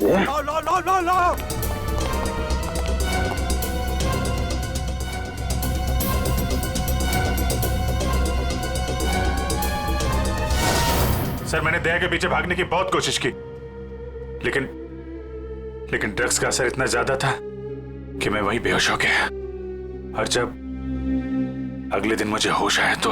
लो लो लो लो लो। Sir, मैंने दया के पीछे भागने की बहुत कोशिश की, लेकिन ड्रग्स का असर इतना ज्यादा था कि मैं वहीं बेहोश हो गया। और जब अगले दिन मुझे होश आया तो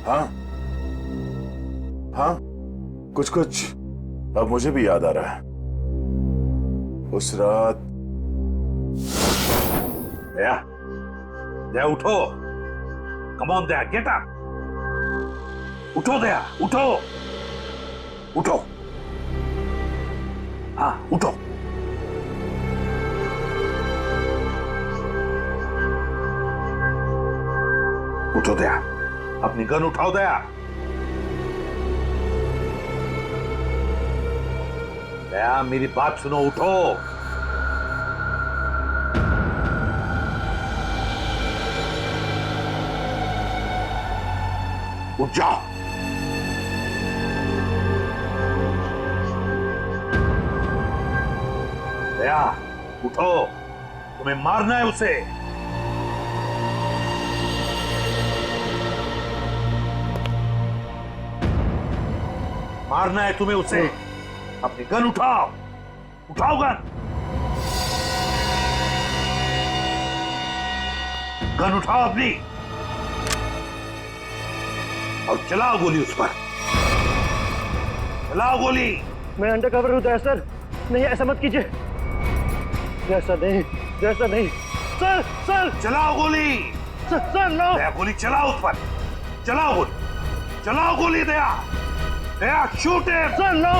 हाँ हाँ, कुछ कुछ अब मुझे भी याद आ रहा है। उस रात दया, दया उठो। Come on Daya, get up. उठो दया, उठो उठो। हाँ उठो। उठो दया, अपनी गन उठाओ दया। दया मेरी बात सुनो, उठो। उठ जाओ। दया उठो, तुम्हें मारना है उसे। मारना है तुम्हें उसे। अपनी गन उठाओ, उठाओ गन। गन उठाओ अपनी और चलाओ गोली उस पर। चलाओ गोली। मैं अंडर कवर हूँ दया सर, नहीं ऐसा मत कीजिए। दया सर नहीं, दया सर नहीं। सर सर चलाओ गोली। Sir no. दया गोली चलाओ उस पर। चलाओ गोली, चलाओ गोली। Daya, Daya shoot him. Sir no.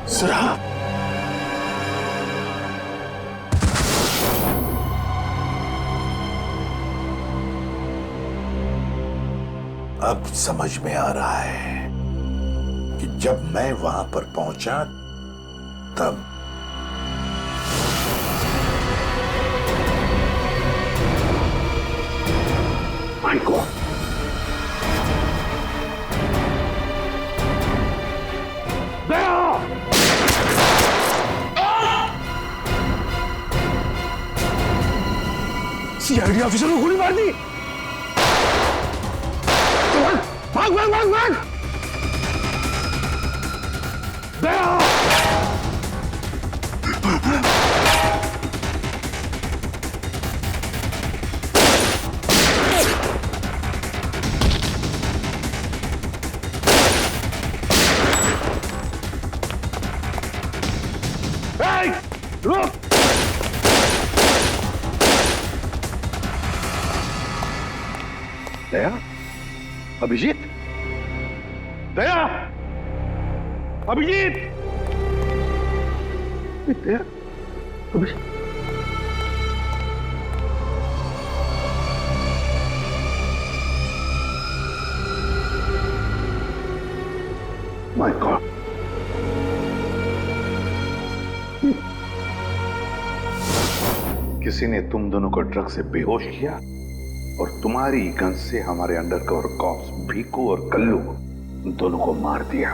Sir, अब समझ में आ रहा है कि जब मैं वहां पर पहुंचा तब माय गॉड, सीआईडी ऑफिसर को गोली मार दी। भाग भाग भाग भाग। दया रुक। दया, अभिजीत, दया, अभिजीत, दया, अभिजीत। माय गॉड, किसी ने तुम दोनों को ड्रग से बेहोश किया और तुम्हारी गन से हमारे अंडरकवर कॉप्स भीकू और कल्लू दोनों को मार दिया।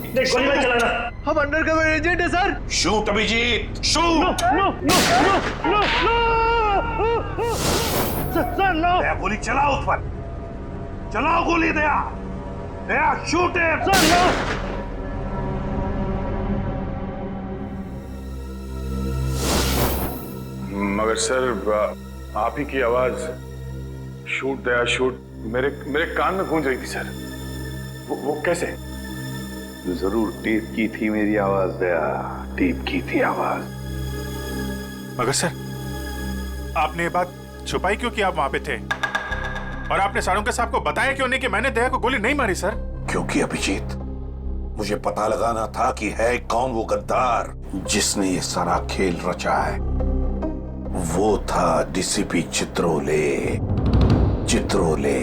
गोली मत चलाना, हम अंडरकवर एजेंट है sir. Shoot Abhijeet, shoot. No no no no no. Sir no. Daya गोली चलाओ उस पर। चलाओ गोली। Daya, Daya shoot him. Sir no. मगर सर, आप ही की आवाज शूट दया शूट मेरे कान में गूंज रही थी सर। वो कैसे? जरूर टेप की थी मेरी आवाज दया, टेप की थी आवाज। मगर सर, आपने ये बात छुपाई क्यों कि आप वहां पे थे? और आपने सारंग साहब को बताया क्यों नहीं कि मैंने दया को गोली नहीं मारी सर? क्योंकि अभिजीत, मुझे पता लगाना था कि है कौन वो गद्दार जिसने ये सारा खेल रचा है वो था डीसीपी चित्रोले। चित्रोले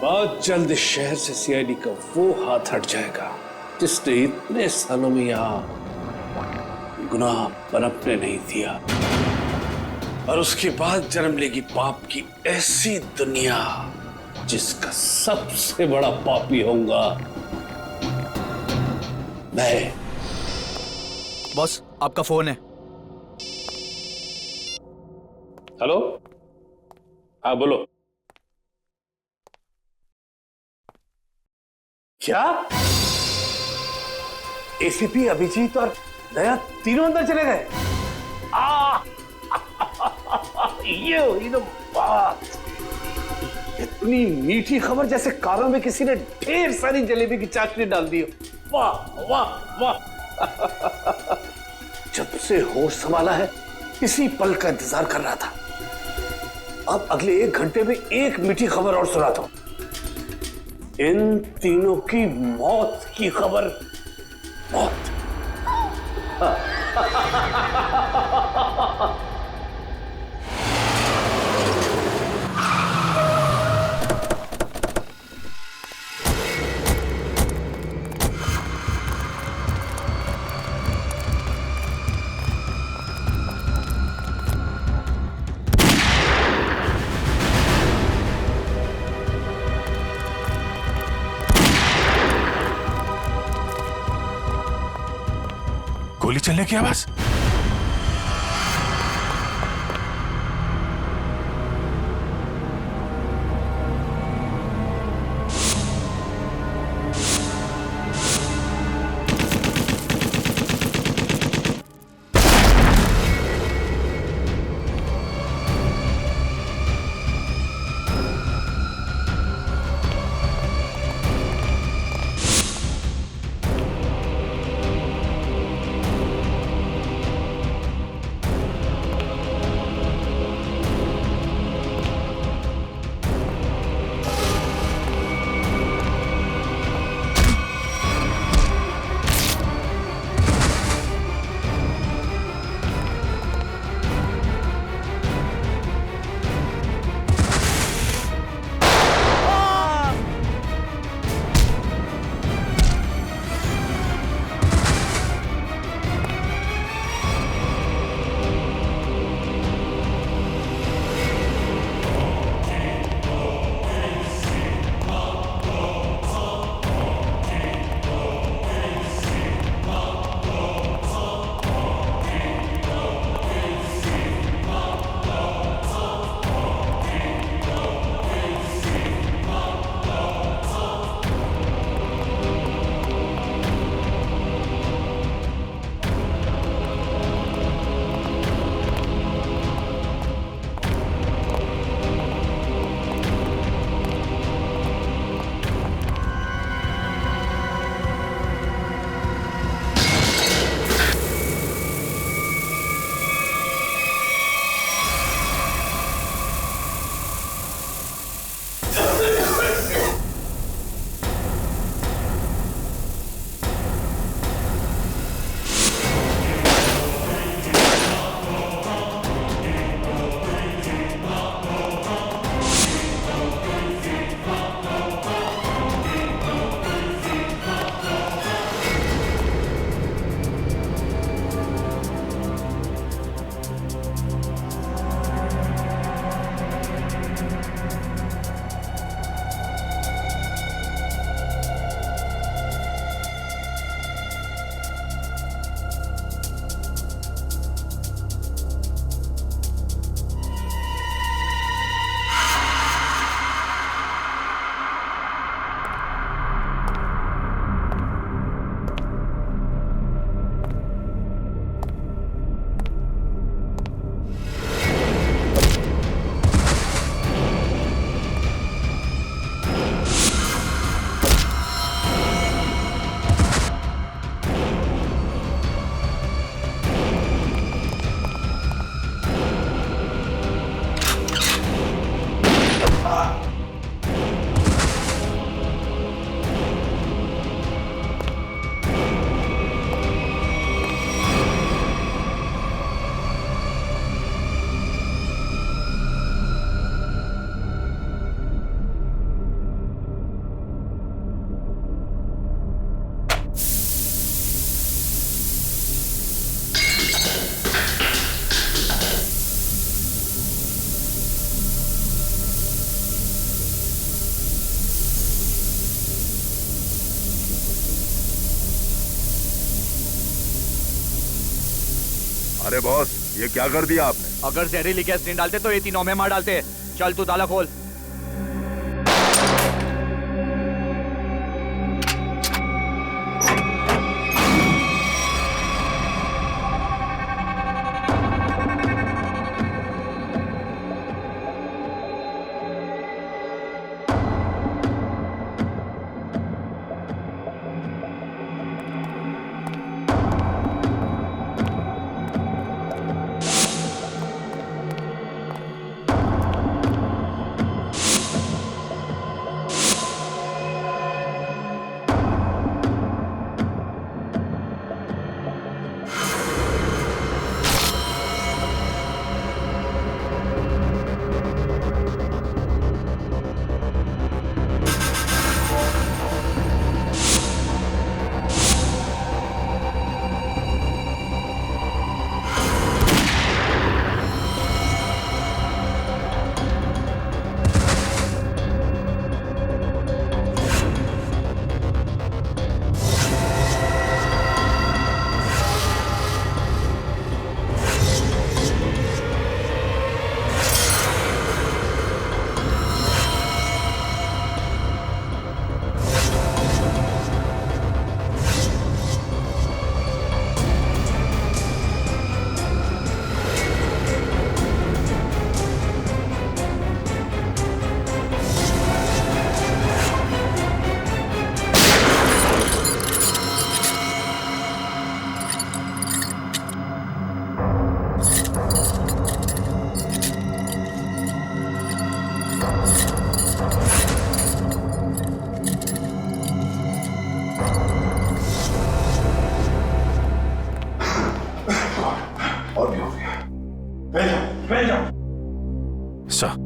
बहुत जल्द इस शहर से सीआईडी का वो हाथ हट जाएगा जिसने इतने सालों में यहां गुनाह पनपने नहीं दिया, और उसके बाद जन्म लेगी पाप की ऐसी दुनिया जिसका सबसे बड़ा पापी होऊंगा मैं। बॉस, आपका फोन है। हेलो, हाँ बोलो। क्या एसीपी अभिजीत और दया तीनों अंदर चले गए? ये हुई ना बात। इतनी मीठी खबर जैसे कारों में किसी ने ढेर सारी जलेबी की चाशनी डाल दी हो। वाह वाह वाह। जब से होश संभाला है इसी पल का इंतजार कर रहा था। अब अगले 1 घंटे में एक मीठी खबर और सुनाता हूं। इन तीनों की मौत की खबर। मौत। गोली चलने की आवाज। अरे बॉस, ये क्या कर दिया आपने? अगर जहरीली गैस नहीं डालते तो ये तीनों में मार डालते। चल तू ताला खोल। और भी हो गया। बैठ जाओ। Sir,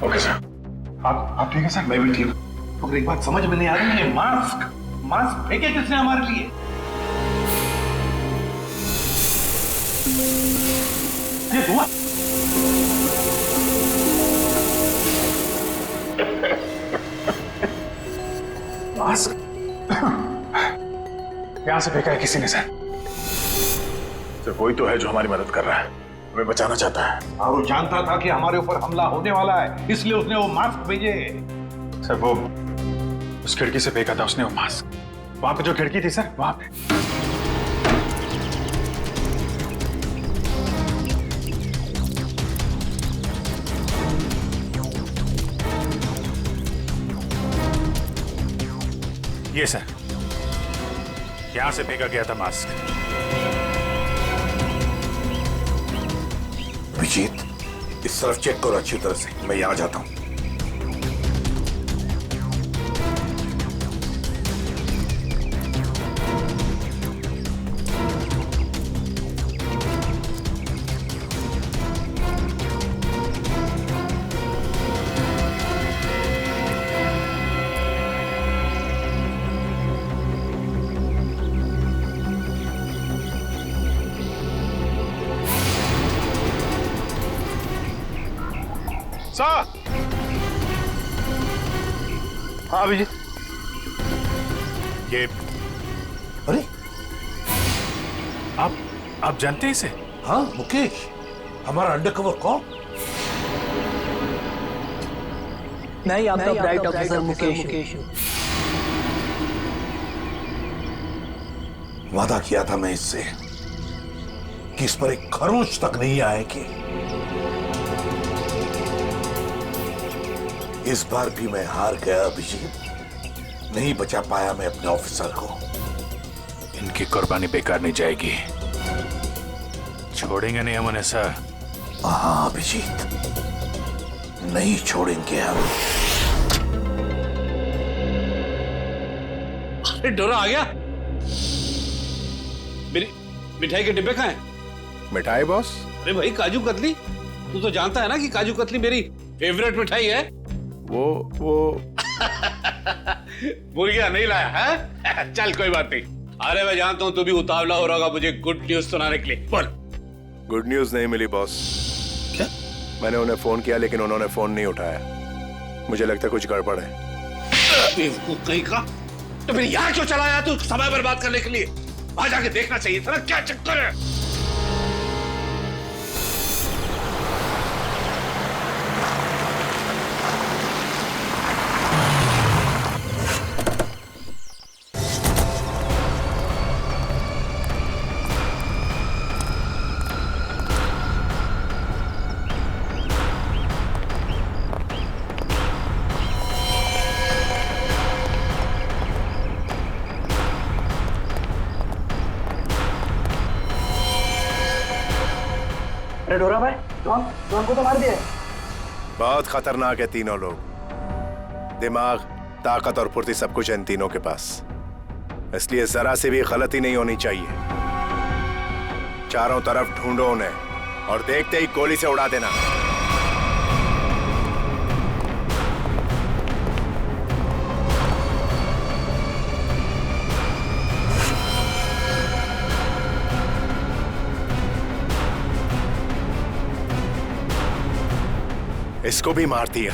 okay sir. आप ठीक है सर? मैं भी ठीक हूँ। मगर एक बात समझ में नहीं आ रही है, मास्क फेंके किसने हमारे लिए? ये हुआ मास्क यहां से फेंका है किसी ने सर। सिर्फ वही तो है जो हमारी मदद कर रहा है, हमें बचाना चाहता है। और वो जानता था कि हमारे ऊपर हमला होने वाला है, इसलिए उसने वो मास्क भेजे। सर वो उस खिड़की से फेंका था उसने वो मास्क, वहां पे जो खिड़की थी सर, वहां पे। ये सर, यहां से फेंका गया था मास्क। अभिजीत, इस तरफ चेक करो अच्छी तरह से, मैं यहां जाता हूं। सर! हाँ अभिजीत। ये अरे आप जानते हैं इसे? हाँ मुकेश, हमारा अंडरकवर कॉप। मैं आपका ब्राइट ऑफिसर मुकेश हूँ। वादा किया था मैं इससे कि इस पर एक खरोंच तक नहीं आएगी। इस बार भी मैं हार गया अभिजीत, नहीं बचा पाया मैं अपने ऑफिसर को। इनकी कुर्बानी बेकार नहीं जाएगी, छोड़ेंगे नहीं हम उन्हें सर। हाँ अभिजीत, नहीं छोड़ेंगे हम। अरे डोरा आ गया। मेरी मिठाई के डिब्बे कहाँ हैं? मिठाई बॉस? अरे भाई काजू कतली, तू तो जानता है ना कि काजू कतली मेरी फेवरेट मिठाई है। वो भूल गया, नहीं लाया है? चल कोई बात नहीं। अरे मैं जानता हूँ तू भी उतावला हो रहा होगा मुझे गुड न्यूज सुनाने के लिए। बोल। गुड न्यूज नहीं मिली बॉस। क्या? मैंने उन्हें फोन किया लेकिन उन्होंने फोन नहीं उठाया। मुझे लगता है कुछ गड़बड़ है। बेवकूफ कहीं का, तो फिर यहाँ क्यों चला आया तू समय बर्बाद करने के लिए? वहां जाके देखना चाहिए था ना क्या चक्कर है। अरे डोरा भाई, डॉन को तो मार दिया। बहुत खतरनाक है तीनों लोग। दिमाग, ताकत और फुर्ती सब कुछ है इन तीनों के पास, इसलिए जरा से भी गलती नहीं होनी चाहिए। चारों तरफ ढूंढो उन्हें और देखते ही गोली से उड़ा देना। इसको भी मार दिया।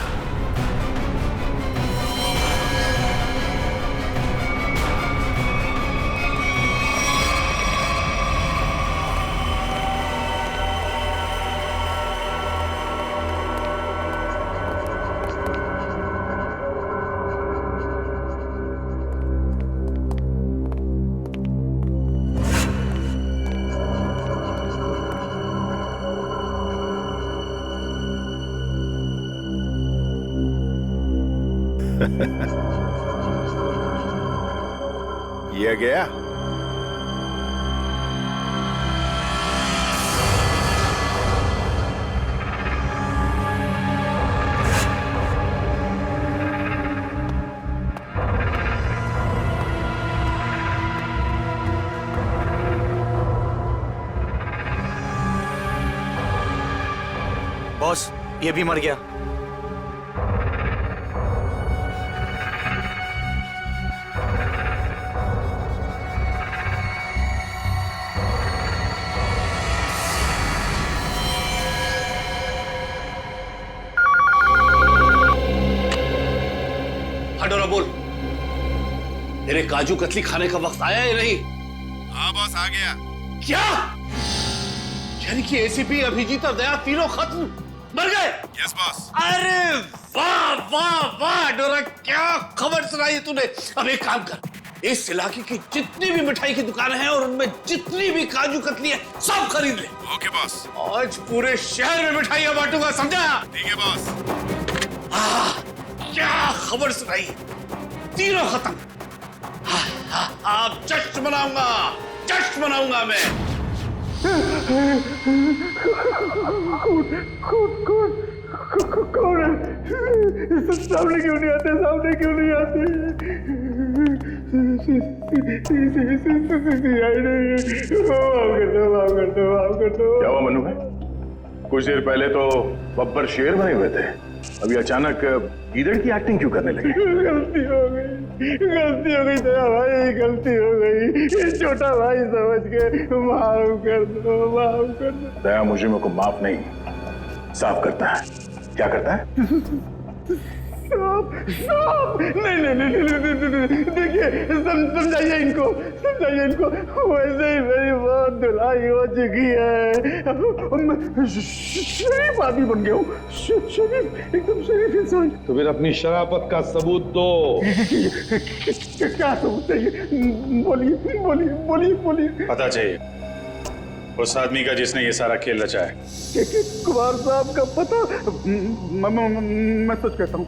ये गया। बॉस, ये भी मर गया। बोल, तेरे काजू कतली खाने का वक्त आया या नहीं? हाँ बॉस, आ गया। क्या यानी कि एसीपी अभिजीत और दया तीनों खत्म, मर गए? Yes boss. अरे वाह वाह वाह डोरा, क्या खबर सुनाई है तूने। अब एक काम कर, इस इलाके की जितनी भी मिठाई की दुकानें हैं और उनमें जितनी भी काजू कतली है सब खरीद ले। Okay boss. आज पूरे शहर में मिठाइयां बांटूंगा, समझा? ठीक है बॉस। क्या खबर सुनाई, तीनों खत्म। आप जश्न मनाऊंगा, जश्न मनाऊंगा मैं। कौन है? सामने क्यों नहीं आते? सामने क्यों नहीं आते? क्या हुआ मनु भाई? कुछ देर पहले तो बब्बर शेर बने हुए थे, अभी अचानक गीदड़ की एक्टिंग क्यों करने लगे? गलती हो गई दया भाई, गलती हो गई। छोटा भाई समझ के माफ कर दो, माफ कर दो। दया मुजरिमों को माफ नहीं, साफ करता है। क्या करता है? नहीं, देखिए समझाइए इनको, वैसे ही मेरी बहुत धुलाई हो चुकी है। मैं शरीफ आदमी बन गया हूँ, शरीफ, एकदम शरीफ इंसान। तो फिर अपनी शराफत का सबूत दो। क्या सबूत चाहिए? बोलिए। पता चाहिए उस आदमी का जिसने ये सारा खेल रचा है। कुमार साहब का पता? मैं सच कहता हूँ,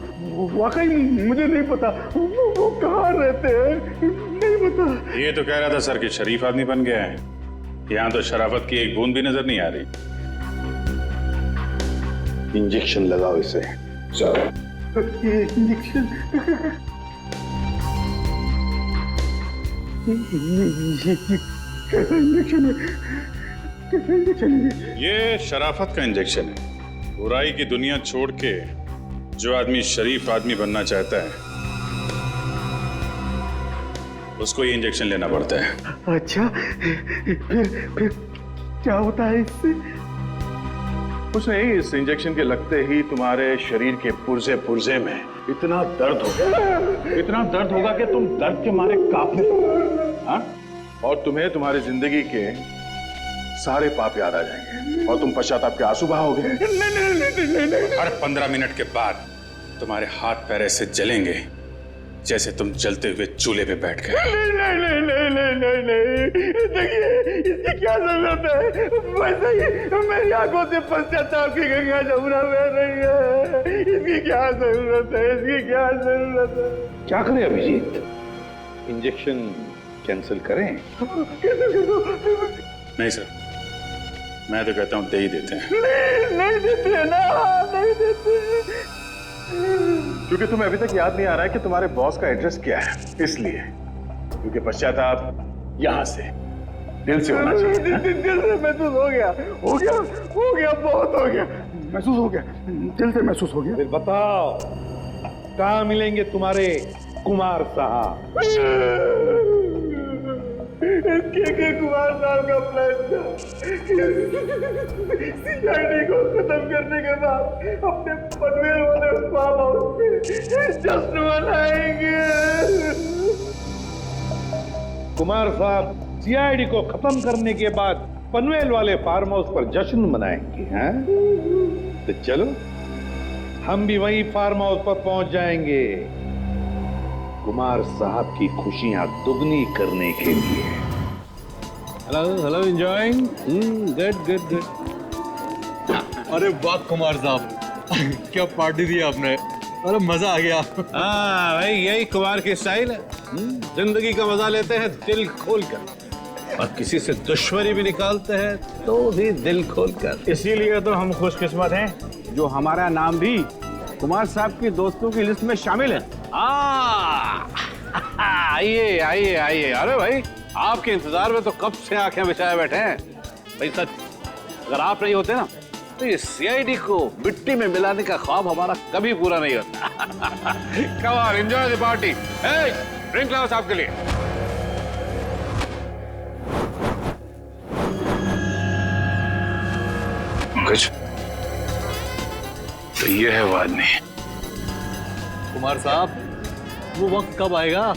वाकई मुझे नहीं पता। वो कहाँ रहते हैं, नहीं पता। ये तो कह रहा था सर कि शरीफ आदमी बन गया है। यहाँ तो शराफत की एक बूंद भी नजर नहीं आ रही। इंजेक्शन लगाओ इसे। चलो। इंजेक्शन? ये शराफत का इंजेक्शन है। बुराई की दुनिया छोड़ के जो आदमी शरीफ आदमी बनना चाहता है उसको ये इंजेक्शन लेना पड़ता है। अच्छा, फिर क्या होता है इससे? कुछ नहीं, इस इंजेक्शन के लगते ही तुम्हारे शरीर के पुर्जे पुर्जे में इतना दर्द होगा कि तुम दर्द के मारे कांपने लगोगे। हाँ? और तुम्हें तुम्हारी जिंदगी के सारे पाप याद आ जाएंगे और तुम पश्चाताप के आंसू बहाओगे। हर 15 मिनट के बाद तुम्हारे हाथ पैर ऐसे जलेंगे जैसे तुम जलते हुए चूल्हे पे बैठ गए। नहीं, देखिए इसकी क्या जरूरत है? वैसे ही मेरी आंखों से पश्चाताप की गंगा जमुना बह रही है। इसकी क्या जरूरत है? क्या करें अभिजीत? इंजेक्शन कैंसिल करें? नहीं सर, मैं तो कहता हूँ दे ही देते हैं। नहीं देते ना, नहीं देते। क्योंकि तुम्हें अभी तक याद नहीं आ रहा है कि तुम्हारे बॉस का एड्रेस क्या है, इसलिए। क्योंकि पश्चाताप यहाँ से दिल से होना चाहिए। दिल से महसूस हो गया, बहुत हो गया, महसूस हो गया, दिल से महसूस हो गया। फिर बताओ कहाँ मिलेंगे तुम्हारे कुमार साहब? के कुमार साहब का प्लान था सीआईडी को खत्म करने के बाद अपने पनवेल वाले फार्म हाउस पे जश्न मनाएंगे। कुमार साहब सीआईडी को खत्म करने के बाद पनवेल वाले फार्म हाउस पर जश्न मनाएंगे, हैं? तो चलो हम भी वही फार्म हाउस पर पहुंच जाएंगे कुमार साहब की खुशियां दुगनी करने के लिए। Hello enjoying, good. अरे वाह कुमार साहब, क्या पार्टी दी आपने, अरे मजा आ गया। हाँ भाई, यही कुमार की स्टाइल है। जिंदगी का मजा लेते हैं दिल खोल कर, और किसी से दुश्मनी भी निकालते हैं तो भी दिल खोल कर। इसीलिए तो हम खुशकिस्मत हैं जो हमारा नाम भी कुमार साहब की दोस्तों की लिस्ट में शामिल है। आइए। अरे भाई, आपके इंतजार में तो कब से आंखें बिछाए बैठे हैं। भाई सच, अगर आप नहीं होते ना तो ये सीआईडी को मिट्टी में मिलाने का ख्वाब हमारा कभी पूरा नहीं होता। Come on, enjoy the party. Drink लाओ साहब के लिए। कुछ तो ये है वो आदमी। कुमार साहब, वो वक्त कब आएगा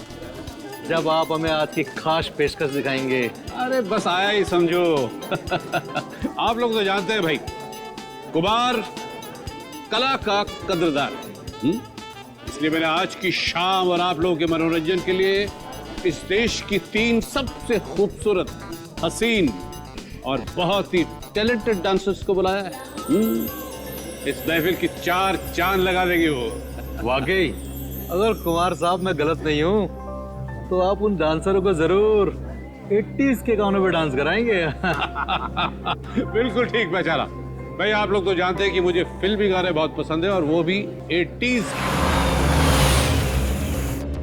जब आप हमें आज की खास पेशकश दिखाएंगे? अरे बस आया ही समझो। आप लोग तो जानते हैं भाई, कुमार कला का कदरदान है। इसलिए मैंने आज की शाम और आप लोगों के मनोरंजन के लिए इस देश की 3 सबसे खूबसूरत, हसीन और बहुत ही टैलेंटेड डांसर्स को बुलाया है। इस महफिल की 4 चांद लगा देंगे वो। वाकई अगर कुमार साहब मैं गलत नहीं हूँ तो आप उन डांसरों को जरूर 80s के गानों पे डांस कराएंगे। बिल्कुल ठीक पहचाना भाई। आप लोग तो जानते हैं कि मुझे फिल्मी गाने बहुत पसंद है और वो भी 80s।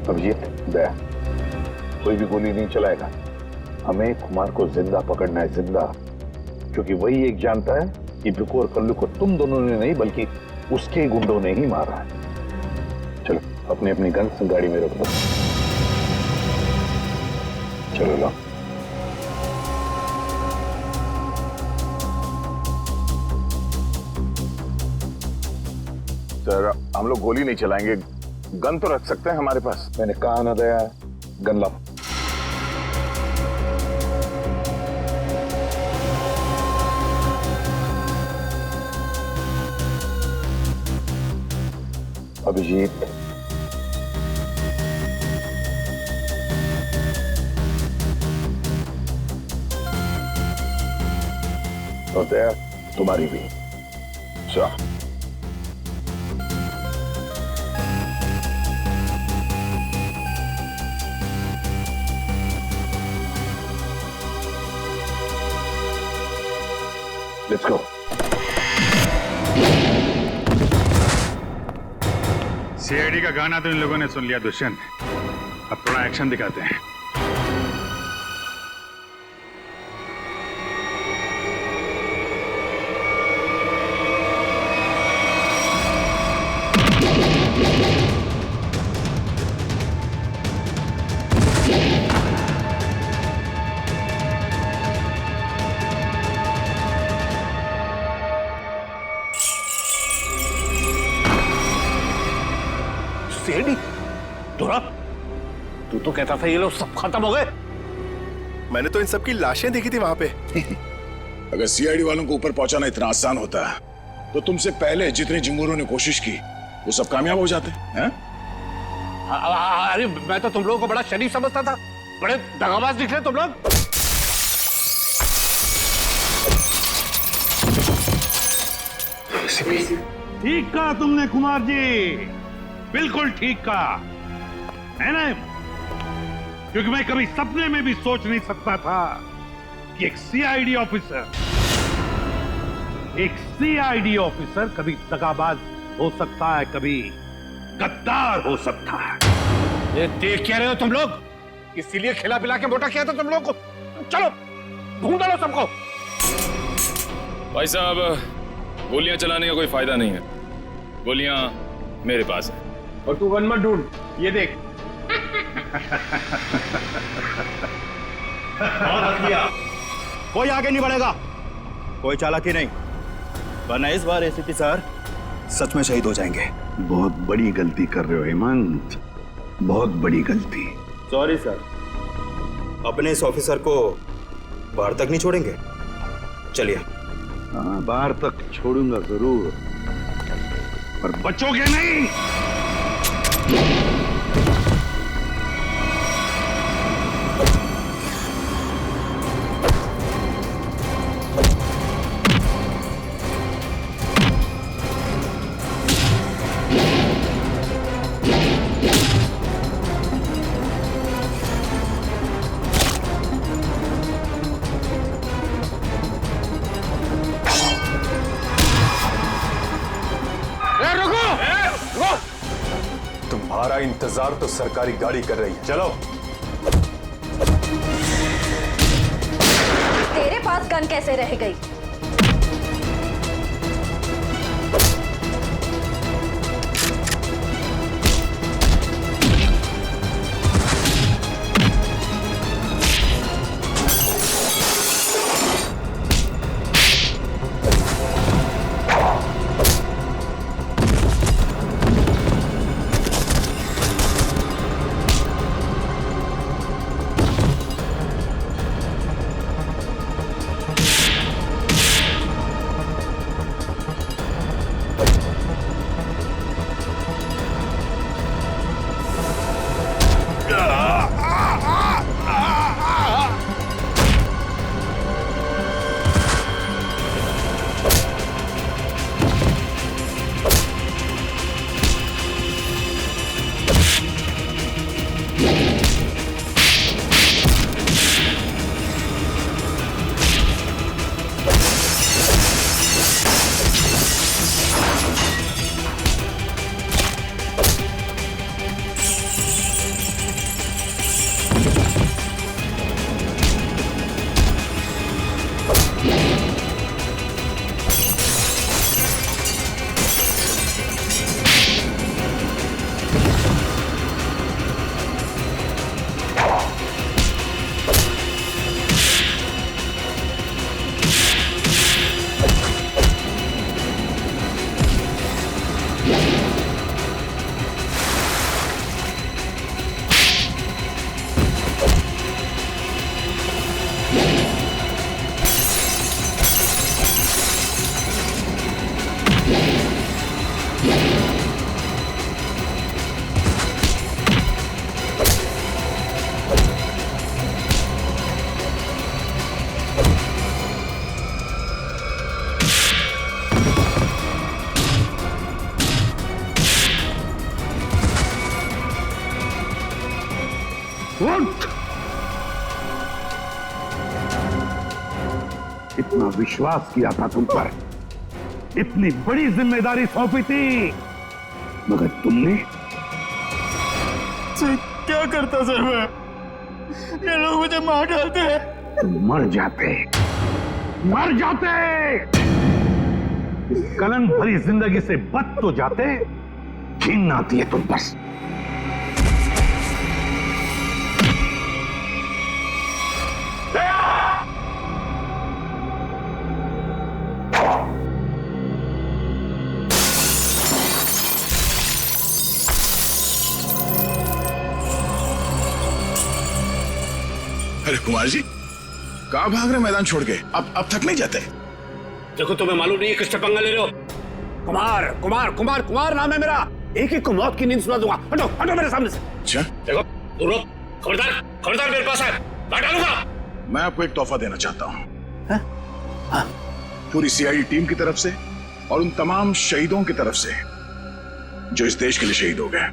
अभिजीत, दया, कोई भी गोली नहीं चलाएगा। हमें कुमार को जिंदा पकड़ना है, जिंदा। क्योंकि वही एक जानता है कि बिकू और कल्लू को तुम दोनों ने नहीं बल्कि उसके गुंडों ने ही मारा है। चलो अपनी अपनी गन्स गाड़ी में रख दो। चलो लो। सर, हम लोग गोली नहीं चलाएंगे, गन तो रख सकते हैं हमारे पास। मैंने कहा ना दया, गन लाओ। अभिजीत, और दया तुम्हारी भी। चलो लेट्स गो। सीआईडी का गाना तो इन लोगों ने सुन लिया दुष्यंत, अब थोड़ा एक्शन दिखाते हैं। तू तो कहता था ये लोग सब खत्म हो गए। मैंने तो इन सब की लाशें देखी थी वहां पे। अगर सीआईडी वालों को ऊपर पहुंचाना इतना आसान होता तो तुमसे पहले जितने जिम्मूरों ने कोशिश की वो सब कामयाब हो जाते हैं। अरे मैं तो तुम लोगों को बड़ा शरीफ समझता था, बड़े दगाबाज निकले तुम लोग। ठीक कहा तुमने कुमार जी, बिल्कुल ठीक कहा है ना। क्योंकि मैं कभी सपने में भी सोच नहीं सकता था कि एक सीआईडी ऑफिसर कभी दगाबाज हो सकता है, कभी गद्दार हो सकता है। ये देख क्या रहे हो तुम लोग? इसीलिए खिला पिला के मोटा किया था तुम लोग को। चलो ढूंढ लो सबको। भाई साहब, गोलियां चलाने का कोई फायदा नहीं है, गोलियां मेरे पास है। और तू गन मत ढूंढ, ये देख। कोई आगे नहीं बढ़ेगा, कोई चालाकी नहीं, वरना इस बार एसीपी सर सच में शहीद हो जाएंगे। बहुत बड़ी गलती कर रहे हो हेमंत, बहुत बड़ी गलती। सॉरी सर, अपने इस ऑफिसर को बाहर तक नहीं छोड़ेंगे। चलिए। हाँ, बाहर तक छोड़ूंगा जरूर, पर बचोगे नहीं। तुम्हारा इंतजार तो सरकारी गाड़ी कर रही है, चलो। तेरे पास गन कैसे रह गई? उठ! इतना विश्वास किया था तुम पर, इतनी बड़ी जिम्मेदारी सौंपी थी, मगर तुमने। सर क्या करता सर मैं? ये लोग मुझे मार डालते हैं। तुम मर जाते, मर जाते। इस कलंक भरी जिंदगी से बच तो जाते, घिन आती है तुम बस। अरे कुमार जी, कहाँ भाग रहे मैदान छोड़ के? अब थक नहीं जाते? देखो, तुम्हें मालूम नहीं है किससे पंगा ले रहे हो? कुमार कुमार कुमार कुमार नाम है मेरा। एक एक को मौत की नींद सुला दूंगा। हटो हटो मेरे सामने से। अच्छा, देखो, दूर रहो। खबरदार खबरदार, मेरे पास है, मैं डालूंगा। मैं आपको एक तोहफा देना चाहता हूँ, पूरी सीआईडी टीम की तरफ से और उन तमाम शहीदों की तरफ से जो इस देश के लिए शहीद हो गए।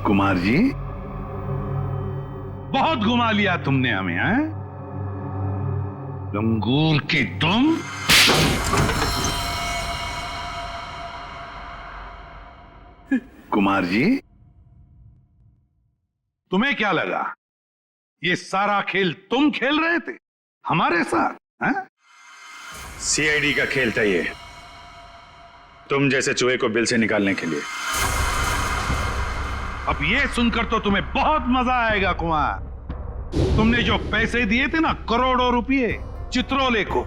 कुमार जी, बहुत घुमा लिया तुमने हमें, हैं? लंगूर की तुम। कुमार जी, तुम्हें क्या लगा ये सारा खेल तुम खेल रहे थे हमारे साथ, हैं? सीआईडी का खेल था ये, तुम जैसे चूहे को बिल से निकालने के लिए। अब ये सुनकर तो तुम्हें बहुत मजा आएगा कुमार। तुमने जो पैसे दिए थे ना, करोड़ों रुपए चित्रोले को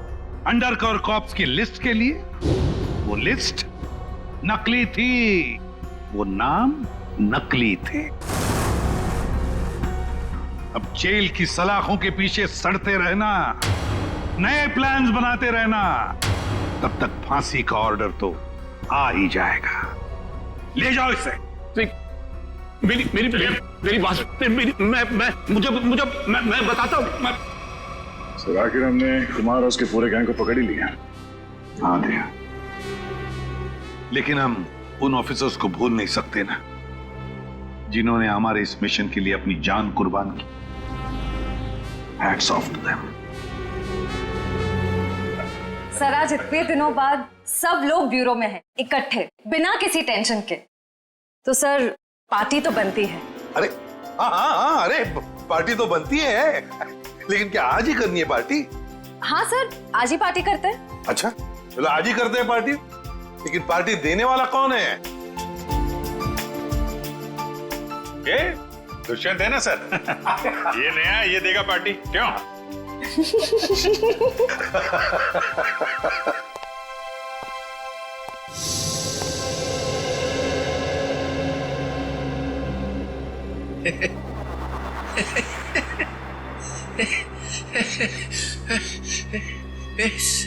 अंडरकवर कॉप्स की लिस्ट के लिए, वो लिस्ट नकली थी, वो नाम नकली थे। अब जेल की सलाखों के पीछे सड़ते रहना, नए प्लान्स बनाते रहना, तब तक फांसी का ऑर्डर तो आ ही जाएगा। ले जाओ इसे। मेरी मेरी मेरी बात, मैं बताता हूँ। सर, आखिर हमने कुमार और उसके पूरे गैंग को पकड़ ही लिया। हाँ दिया, लेकिन हम उन ऑफिसर्स को भूल नहीं सकते ना, जिन्होंने हमारे इस मिशन के लिए अपनी जान कुर्बान की। Hats off to them. Sir, आज इतने दिनों बाद सब लोग ब्यूरो में हैं, इकट्ठे, बिना किसी टेंशन के। तो सर, पार्टी तो बनती है। अरे हाँ, अरे पार्टी तो बनती है, लेकिन क्या आज ही करनी है पार्टी? हाँ सर, आज ही पार्टी करते हैं। अच्छा, चलो आज ही करते हैं पार्टी, लेकिन पार्टी देने वाला कौन है? ये दुष्यंत है ना सर। ये नया, ये देगा पार्टी, क्यों?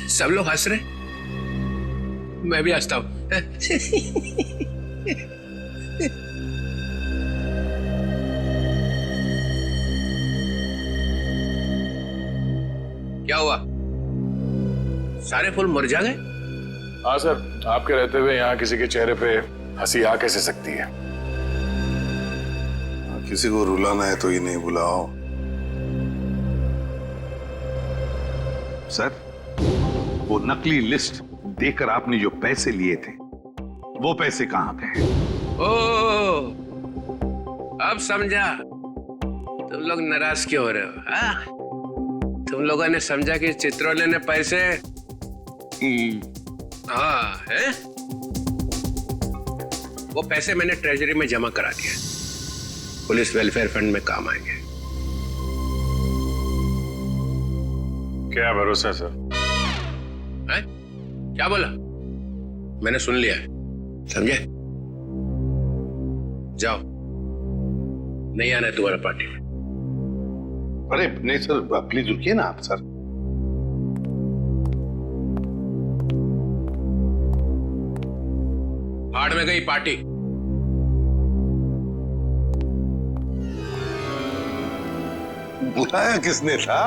सब लोग हंस रहे, मैं भी हंसता हूं। क्या हुआ, सारे फूल मुरझा गए? हाँ सर, आपके रहते हुए यहाँ किसी के चेहरे पे हंसी आ कैसे सकती है? किसी को रुलाना है तो इन्हें बुलाओ। सर, वो नकली लिस्ट देकर आपने जो पैसे लिए थे, वो पैसे कहां गए? ओ, अब समझा तुम लोग नाराज क्यों हो रहे हो? हाँ, तुम लोगों ने समझा कि चित्रोले ने पैसे, हाँ है, वो पैसे मैंने ट्रेजरी में जमा करा दिए, पुलिस वेलफेयर फंड में काम आएंगे। क्या भरोसा सर? है? क्या बोला? मैंने सुन लिया है, समझे? जाओ, नहीं आना है तुम्हारा पार्टी में। अरे नहीं सर, प्लीज रुकिए ना आप सर। भाड़ में गई पार्टी। बुलाया किसने था?